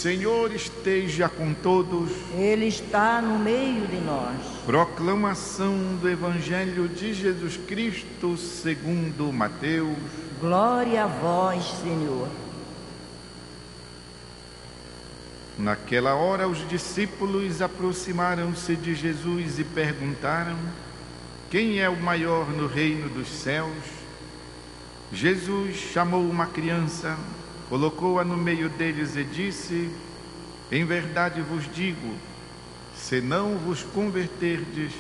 Senhor esteja com todos. Ele está no meio de nós. Proclamação do Evangelho de Jesus Cristo segundo Mateus. Glória a vós, Senhor. Naquela hora os discípulos aproximaram-se de Jesus e perguntaram: quem é o maior no reino dos céus? Jesus chamou uma criança, colocou-a no meio deles e disse: em verdade vos digo, se não vos converterdes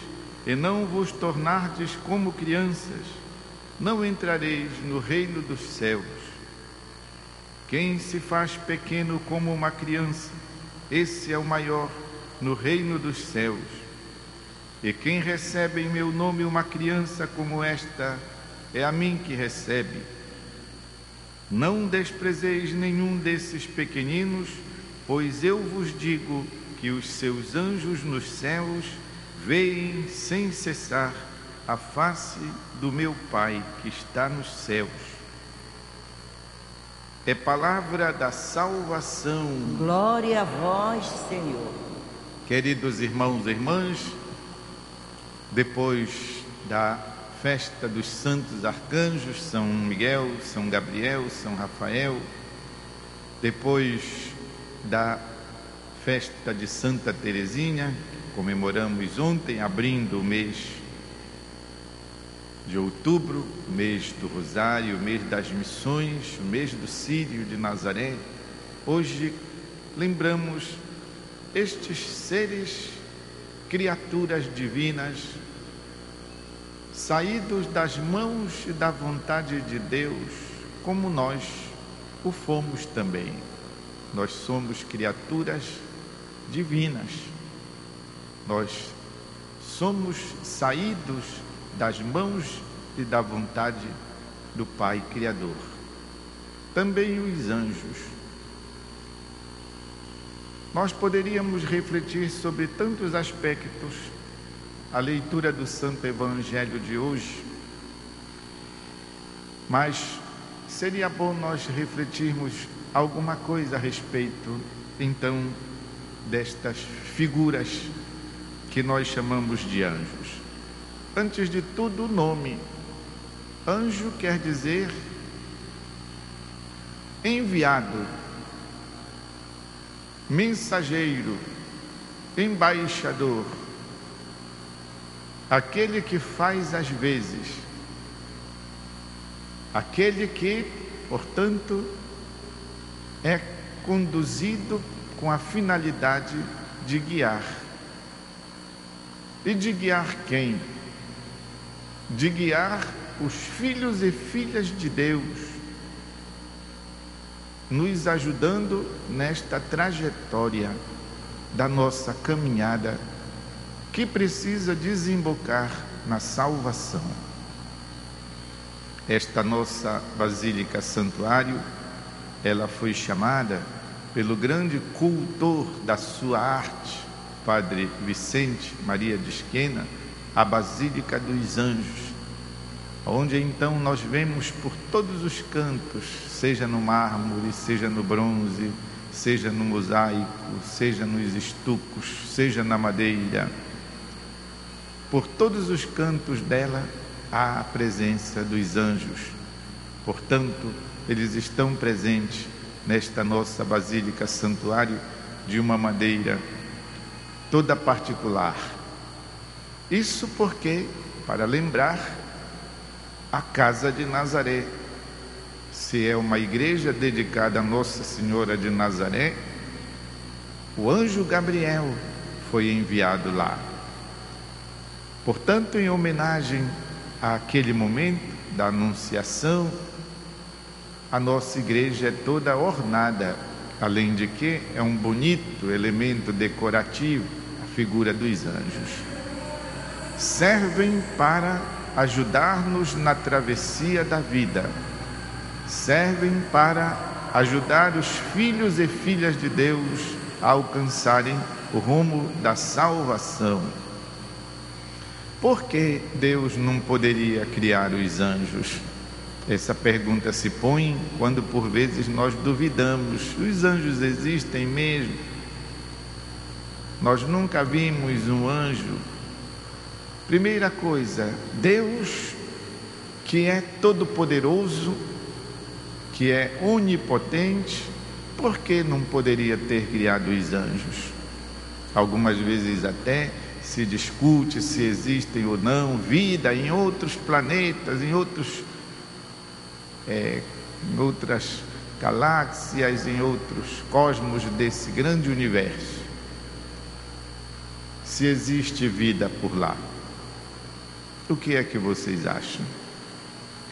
e não vos tornardes como crianças, não entrareis no reino dos céus. Quem se faz pequeno como uma criança, esse é o maior no reino dos céus. E quem recebe em meu nome uma criança como esta, é a mim que recebe. Não desprezeis nenhum desses pequeninos, pois eu vos digo que os seus anjos nos céus veem sem cessar a face do meu Pai que está nos céus. É palavra da salvação. Glória a vós, Senhor. Queridos irmãos e irmãs, depois da festa dos santos arcanjos, São Miguel, São Gabriel, São Rafael, depois da festa de Santa Teresinha, que comemoramos ontem, abrindo o mês de outubro, o mês do Rosário, o mês das missões, o mês do Círio de Nazaré. Hoje lembramos estes seres, criaturas divinas, saídos das mãos e da vontade de Deus, como nós o fomos também. Nós somos criaturas divinas. Nós somos saídos das mãos e da vontade do Pai Criador. Também os anjos. Nós poderíamos refletir sobre tantos aspectos a leitura do Santo Evangelho de hoje, mas seria bom nós refletirmos alguma coisa a respeito, então, destas figuras que nós chamamos de anjos. Antes de tudo, o nome. Anjo quer dizer enviado, mensageiro, embaixador, aquele que faz as vezes, aquele que, portanto, é conduzido com a finalidade de guiar. E de guiar quem? De guiar os filhos e filhas de Deus, nos ajudando nesta trajetória da nossa caminhada, que precisa desembocar na salvação. Esta nossa Basílica Santuário, ela foi chamada pelo grande cultor da sua arte, Padre Vicente Maria de Esquena, a Basílica dos Anjos, onde então nós vemos por todos os cantos, seja no mármore, seja no bronze, seja no mosaico, seja nos estucos, seja na madeira, por todos os cantos dela há a presença dos anjos. Portanto, eles estão presentes nesta nossa Basílica Santuário de uma maneira toda particular. Isso porque, para lembrar, a casa de Nazaré, se é uma igreja dedicada a Nossa Senhora de Nazaré, o anjo Gabriel foi enviado lá. Portanto, em homenagem àquele momento da Anunciação, a nossa igreja é toda ornada, além de que é um bonito elemento decorativo, a figura dos anjos. Servem para ajudar-nos na travessia da vida, servem para ajudar os filhos e filhas de Deus a alcançarem o rumo da salvação. Por que Deus não poderia criar os anjos? Essa pergunta se põe quando por vezes nós duvidamos: os anjos existem mesmo? Nós nunca vimos um anjo. Primeira coisa, Deus, que é todo-poderoso, que é onipotente, por que não poderia ter criado os anjos? Algumas vezes até se discute se existem ou não vida em outros planetas, em outras galáxias, em outros cosmos desse grande universo. Se existe vida por lá, o que é que vocês acham?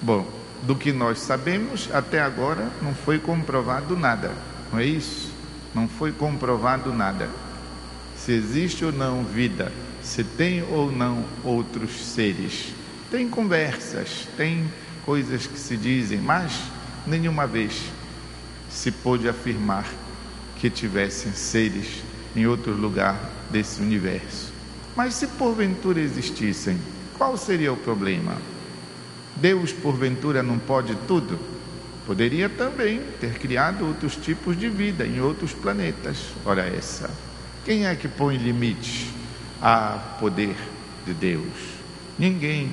Bom, do que nós sabemos, até agora não foi comprovado nada, não é isso? Não foi comprovado nada. Se existe ou não vida, se tem ou não outros seres. Tem conversas, tem coisas que se dizem, mas nenhuma vez se pôde afirmar que tivessem seres em outro lugar desse universo. Mas se porventura existissem, qual seria o problema? Deus porventura não pode tudo? Poderia também ter criado outros tipos de vida em outros planetas. Ora essa, quem é que põe limite ao poder de Deus? Ninguém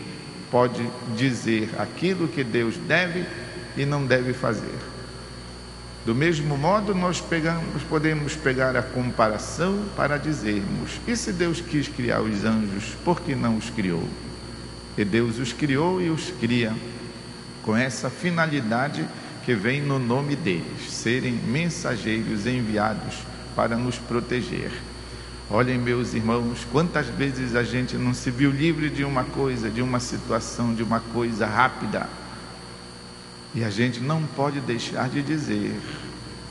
pode dizer aquilo que Deus deve e não deve fazer. Do mesmo modo, nós podemos pegar a comparação para dizermos: e se Deus quis criar os anjos, por que não os criou? E Deus os criou e os cria com essa finalidade que vem no nome deles, serem mensageiros enviados para nos proteger. Olhem, meus irmãos, quantas vezes a gente não se viu livre de uma coisa, de uma situação, de uma coisa rápida, e a gente não pode deixar de dizer: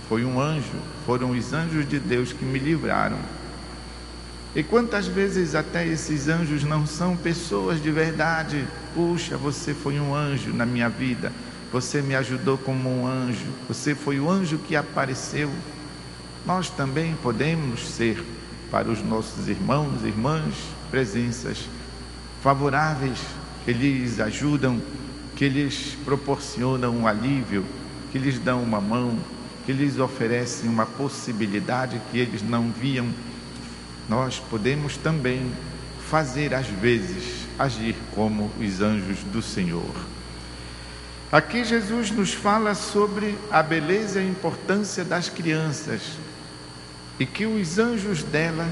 foi um anjo, foram os anjos de Deus que me livraram. E quantas vezes até esses anjos não são pessoas de verdade? Puxa, você foi um anjo na minha vida, você me ajudou como um anjo, você foi o anjo que apareceu. Nós também podemos ser para os nossos irmãos e irmãs presenças favoráveis, que lhes ajudam, que lhes proporcionam um alívio, que lhes dão uma mão, que lhes oferecem uma possibilidade que eles não viam. Nós podemos também fazer, às vezes, agir como os anjos do Senhor. Aqui Jesus nos fala sobre a beleza e a importância das crianças, e que os anjos dela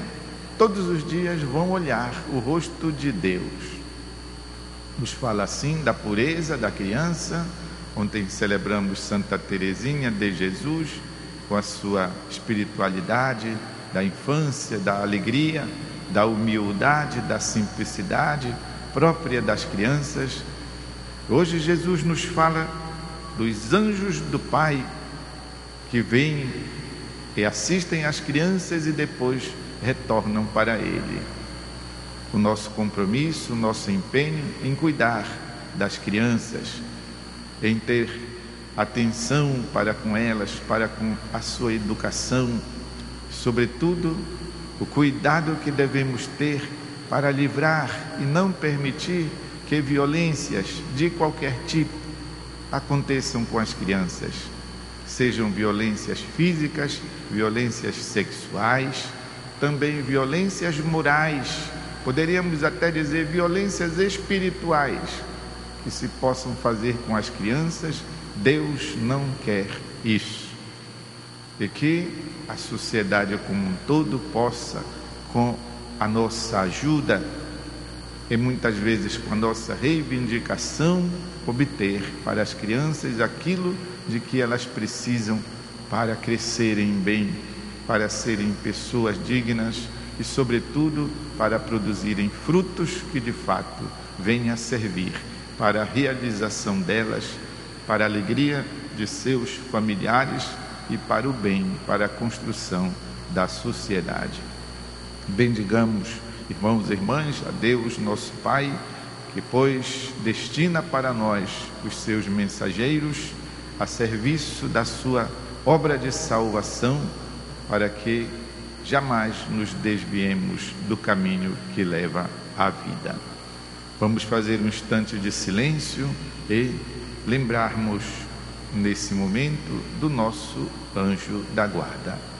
todos os dias vão olhar o rosto de Deus. Nos fala assim da pureza da criança. Ontem celebramos Santa Teresinha de Jesus, com a sua espiritualidade da infância, da alegria, da humildade, da simplicidade própria das crianças. Hoje Jesus nos fala dos anjos do Pai, que vêm e assistem às crianças e depois retornam para Ele. O nosso compromisso, o nosso empenho em cuidar das crianças, em ter atenção para com elas, para com a sua educação, sobretudo o cuidado que devemos ter para livrar e não permitir que violências de qualquer tipo aconteçam com as crianças, sejam violências físicas, violências sexuais, também violências morais, poderíamos até dizer violências espirituais, que se possam fazer com as crianças. Deus não quer isso. E que a sociedade como um todo possa, com a nossa ajuda e muitas vezes com a nossa reivindicação, obter para as crianças aquilo de que elas precisam para crescerem bem, para serem pessoas dignas e, sobretudo, para produzirem frutos que de fato venham a servir para a realização delas, para a alegria de seus familiares e para o bem, para a construção da sociedade. Bendigamos, irmãos e irmãs, a Deus nosso Pai, que pois destina para nós os seus mensageiros a serviço da sua obra de salvação, para que jamais nos desviemos do caminho que leva à vida. Vamos fazer um instante de silêncio e lembrarmos nesse momento do nosso anjo da guarda.